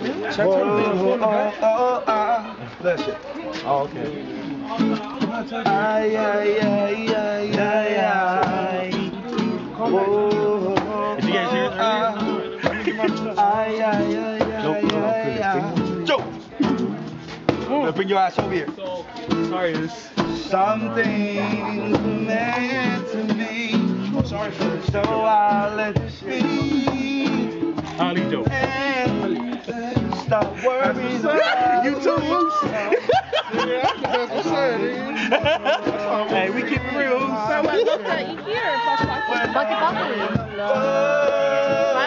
Check That shit. Oh, okay. Ay, ay, ay, ay, ay, ay. Did you guys hear it earlier? Ay, ay, ay, ay, ay, ay. Joe! Bring your ass over here. Sorry, Something's meant to be. I'm sorry for this. So I'll let it be. Ali Joe. And stop worrying. You too loose. Hey, we keep it real. My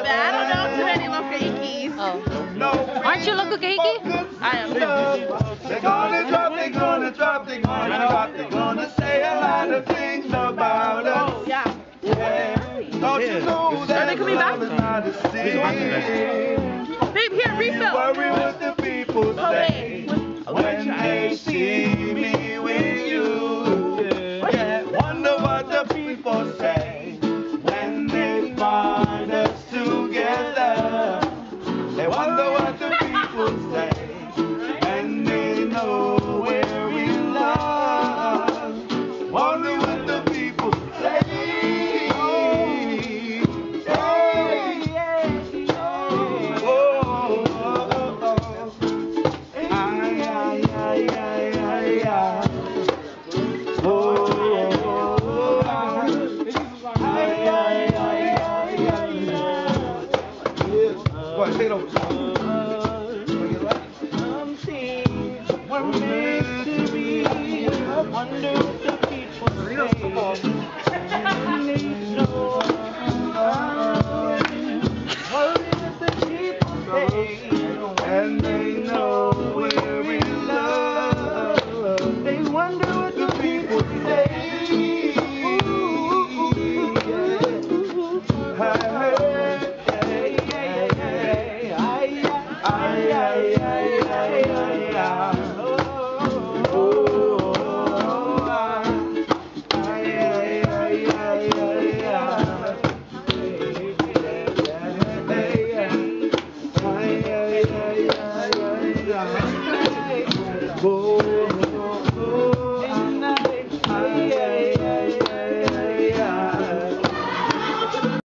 bad, I don't know too many local Ikis. No, Aren't you local Keiki? I am. they're gonna drop, they're gonna drop, they're gonna drop, they're gonna say a lot of things about us. Oh, yeah. Yeah. Don't you know that Are they coming back? love is not a sin? Babe, here, refill. Worry what the people say when they see me with you. Yeah, wonder what the people say when they find us together. They wonder what the people say when they know where we love. Wonder what the people say. What? Say it over. We're meant to be. Wonder what the people say. Worry what the people say. And